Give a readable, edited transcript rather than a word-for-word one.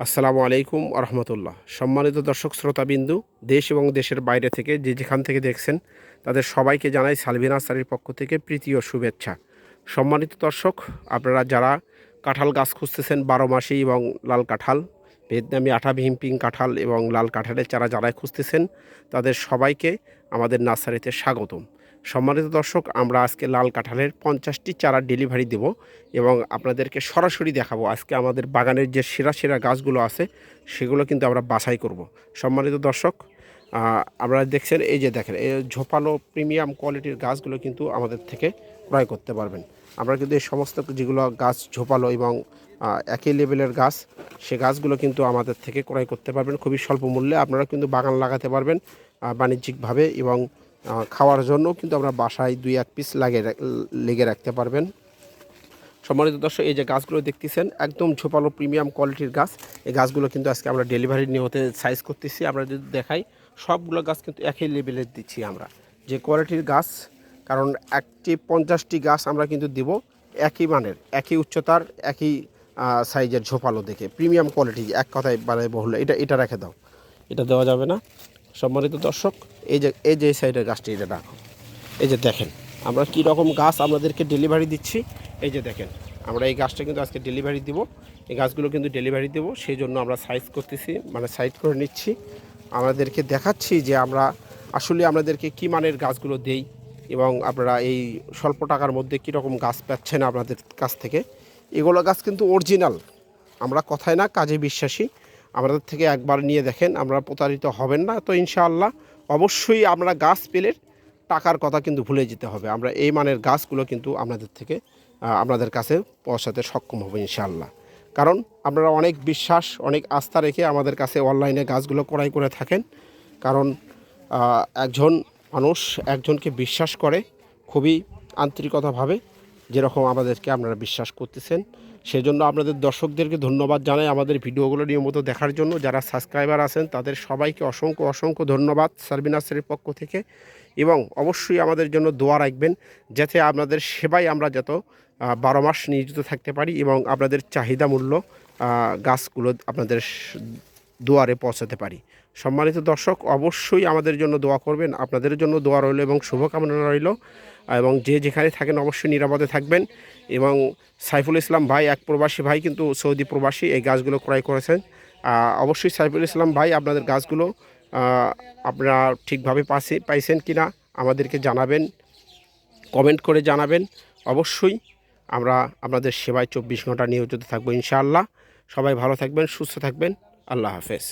আসসালামু আলাইকুম রহমতুল্লাহ। সম্মানিত দর্শক শ্রোতাবিন্দু, দেশ এবং দেশের বাইরে থেকে যেখান থেকে দেখছেন তাদের সবাইকে জানাই সালভি নার্সারির পক্ষ থেকে প্রীতি ও শুভেচ্ছা। সম্মানিত দর্শক, আপনারা যারা কাঁঠাল গাছ খুঁজতেছেন 12 মাসি এবং লাল কাঁঠাল, ভিয়েতনামি আঠাবিহীন পিং কাঁঠাল এবং লাল কাঁঠালের চারা যারাই খুঁজতেছেন তাদের সবাইকে আমাদের নার্সারিতে স্বাগতম। সম্মানিত দর্শক, আমরা আজকে লাল কাঁঠালের 50টি চারা ডেলিভারি দেব এবং আপনাদেরকে সরাসরি দেখাবো আজকে আমাদের বাগানের যে সেরা সেরা গাছগুলো আছে সেগুলো কিন্তু আমরা বাছাই করব। সম্মানিত দর্শক, আপনারা দেখছেন, এই যে দেখেন, এই ঝোপালো প্রিমিয়াম কোয়ালিটির গাছগুলো কিন্তু আমাদের থেকে ক্রয় করতে পারবেন। আমরা কিন্তু এই সমস্ত যেগুলো গাছ ঝোপালো এবং একই লেভেলের গাছ, সে গাছগুলো কিন্তু আমাদের থেকে ক্রয় করতে পারবেন খুবই স্বল্প মূল্যে। আপনারা কিন্তু বাগান লাগাতে পারবেন বাণিজ্যিকভাবে এবং খাওয়ার জন্য কিন্তু আমরা বাসায় 2-1 পিস লেগে রাখতে পারবেন। সম্মানিত দর্শক, এই যে গাছগুলো দেখতেছেন একদম ঝোপালো প্রিমিয়াম কোয়ালিটির গাছ। এই গাছগুলো কিন্তু আজকে আমরা ডেলিভারি নিয়তে সাইজ করতেছি। আমরা যদি দেখাই, সবগুলো গাছ কিন্তু একই লেভেলের দিচ্ছি আমরা, যে কোয়ালিটির গাছ। কারণ 50টি গাছ আমরা কিন্তু দিব একই মানের, একই উচ্চতার, একই সাইজের ঝোপালো দেখে প্রিমিয়াম কোয়ালিটি। এক কথায় মানে বহুল, এটা রেখে দাও, এটা দেওয়া যাবে না। সম্মানিত দর্শক, এই যে সাইডের গাছটি, এটা রাখো। এই যে দেখেন আমরা কী রকম গাছ আপনাদেরকে ডেলিভারি দিচ্ছি। এই যে দেখেন, আমরা এই গাছটা কিন্তু আজকে ডেলিভারি দিব, এই গাছগুলো কিন্তু ডেলিভারি দেবো, সেই জন্য আমরা সাইজ করতেছি, মানে সাইজ করে নিচ্ছি। আমাদেরকে দেখাচ্ছি যে আমরা আসলে আপনাদেরকে কী মানের গাছগুলো দেই এবং আপনারা এই স্বল্প টাকার মধ্যে কীরকম গাছ পাচ্ছেন আপনাদের কাছ থেকে। এগুলো গাছ কিন্তু অরিজিনাল, আমরা কথায় না কাজে বিশ্বাসী। আমাদের থেকে একবার নিয়ে দেখেন, আমরা প্রতারিত হবেন না তো ইনশাআল্লাহ। অবশ্যই আমরা গাছ পেলে টাকার কথা কিন্তু ভুলে যেতে হবে। আমরা এই মানের গাছগুলো কিন্তু আপনাদের কাছে পৌঁছাতে সক্ষম হব ইনশাআল্লাহ। কারণ আপনারা অনেক বিশ্বাস, অনেক আস্থা রেখে আমাদের কাছে অনলাইনে গাছগুলো ক্রয় করে থাকেন। কারণ একজন মানুষ একজনকে বিশ্বাস করে খুবই আন্তরিকতাভাবে, যেরকম আমাদেরকে আপনারা বিশ্বাস করতেছেন। সেজন্য আপনাদের দর্শকদেরকে ধন্যবাদ জানাই আমাদের ভিডিওগুলো নিয়মিত দেখার জন্য। যারা সাবস্ক্রাইবার আছেন তাদের সবাইকে অসংখ্য অসংখ্য ধন্যবাদ সালভি নার্সারির পক্ষ থেকে। এবং অবশ্যই আমাদের জন্য দোয়া রাখবেন, যাতে আপনাদের সেবায় আমরা যত 12 মাস নিয়োজিত থাকতে পারি এবং আপনাদের চাহিদা মূল্য গাছগুলো আপনাদের দুয়ারে পৌঁছাতে পারি। সম্মানিত দর্শক, অবশ্যই আমাদের জন্য দোয়া করবেন। আপনাদের জন্য দোয়া রইল এবং শুভকামনা রইল। এবং যে যেখানে থাকেন অবশ্যই নিরাপদে থাকবেন। এবং সাইফুল ইসলাম ভাই, এক প্রবাসী ভাই, কিন্তু সৌদি প্রবাসী, এই গাছগুলো ক্রয় করেছেন। অবশ্যই সাইফুল ইসলাম ভাই, আপনাদের গাছগুলো আপনারা ঠিকভাবে পাইছেন কি না আমাদেরকে জানাবেন, কমেন্ট করে জানাবেন। অবশ্যই আমরা আপনাদের সেবায় 24 ঘন্টা নিয়োজিত থাকবো ইনশাআল্লাহ। সবাই ভালো থাকবেন, সুস্থ থাকবেন। আল্লাহ হাফেজ।